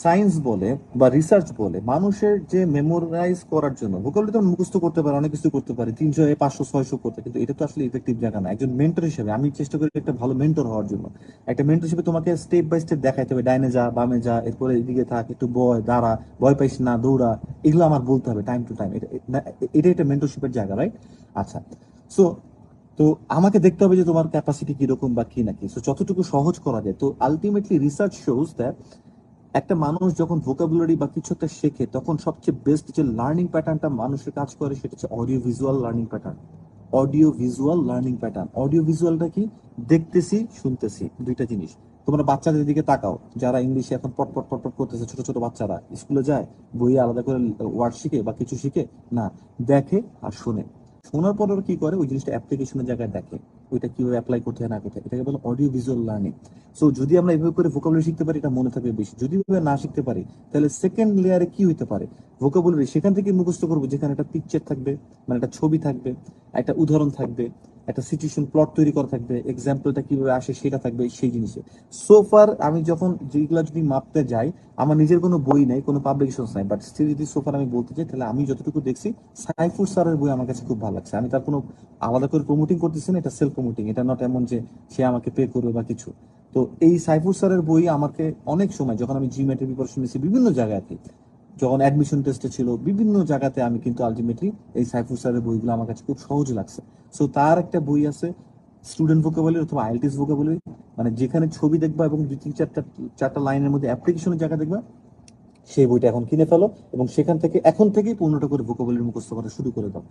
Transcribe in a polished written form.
Science বলে বা research বলে মানুষের যে মেমোরাইজ করার জন্য ভোকাবুলারি তো মুখস্থ করতে পারে, অনেক কিছু করতে পারে, 300 500 600 করতে, কিন্তু এটা তো আসলে ইফেক্টিভ জায়গা না। একজন মেন্টর হিসেবে আমি চেষ্টা করি একটা ভালো মেন্টর হওয়ার জন্য। একটা মেন্টর হিসেবে তোমাকে স্টেপ বাই স্টেপ দেখাইতে হবে, ডাইনে যা, বামে যা, এরপরে এদিকে থাক, একটু বয়, দাঁড়া, ভয় পাইস না, দৌড়া, এগুলো আমার বলতে হবে টাইম টু টাইম। এটা একটা মেন্টরশিপের জায়গা, রাইট? আচ্ছা, সো তো আমাকে দেখতে হবে যে তোমার ক্যাপাসিটি কিরকম বা কি নাকি, সো যতটুকু সহজ করা যায়। তো আলটিমেটলি রিসার্চ শোজ দ্যাট একটা মানুষ যখন ভোকাবুলারি বা কিছু একটা শেখে তখন সবচেয়ে বেস্ট যে লার্নিং প্যাটার্নটা মানুষের কাজ করে সেটা হচ্ছে audio visual learning pattern. Audio visual learning pattern, audio ভিজুয়ালটা কি? দেখতেছি শুনতেছি, দুইটা জিনিস। তোমরা বাচ্চাদের দিকে তাকাও, যারা ইংলিশে এখন পটপট পটপট করতেছে, ছোট ছোট বাচ্চারা স্কুলে যায়, বইয়ে আলাদা করে ওয়ার্ড শিখে বা কিছু শিখে না, দেখে আর শোনে। শোনার পর ওরা কি করে, ওই জিনিসটা অ্যাপ্লিকেশনের জায়গায় দেখে, ওইটা কিভাবে অ্যাপ্লাই করতে হয় না করতে হয়, এটাকে বলে অডিও ভিজুয়াল লার্নিং। সো যদি আমরা এভাবে করে ভোকাবুলারি শিখতে পারি, এটা মনে থাকবে বেশি। যদি এভাবে না শিখতে পারি, তাহলে সেকেন্ড লেয়ারে কি হইতে পারে, ভোকাবুলারি সেখান থেকে মুখস্থ করবো যেখানে একটা পিকচার থাকবে, মানে একটা ছবি থাকবে, একটা উদাহরণ থাকবে, একটা সিচুয়েশন প্লট তৈরি করা থাকবে, এক্সাম্পলটা কিভাবে আসে সেটা থাকবে সেই জিনিসে। সোফার আমি যখন যেগুলা যদি মাপতে যাই, আমার নিজের কোনো বই নাই, কোনো পাবলিকেশন নাই, বাট স্টিল যদি সোফার আমি বলতে চাই, তাহলে আমি যতটুকু দেখছি সাইফুর স্যারের বই আমার কাছে খুব ভালো লাগছে। আমি তার কোনো আলাদা করে প্রমোটিং করতেছি না, এটা সেলফ প্রমোটিং, এটা নট এমন যে সে আমাকে পে করবে বা কিছু। তো এই সাইফুর স্যারের বই আমাকে অনেক সময়, যখন আমি জিমেটের প্রিপারেশন নিয়েছি বিভিন্ন জায়গায়, যখন অ্যাডমিশন টেস্টে ছিল, বিভিন্ন জায়গাতে আমি কিন্তু আলটিমেটলি এই সাইফুর স্যারের বইগুলো আমার কাছে খুব সহজ লাগছে। সো তার একটা বই আছে স্টুডেন্ট ভোকাবুলারি অথবা আইএলটিএস ভোকাবুলারি, মানে যেখানে ছবি দেখবা এবং দুই তিন চারটা চারটা লাইনের মধ্যে অ্যাপ্লিকেশনের জায়গা দেখবা, সেই বইটা এখন কিনে ফেলো এবং সেখান থেকে এখন থেকেই 15টা করে ভোকাবুলারি মুখস্থ করা শুরু করে দাও।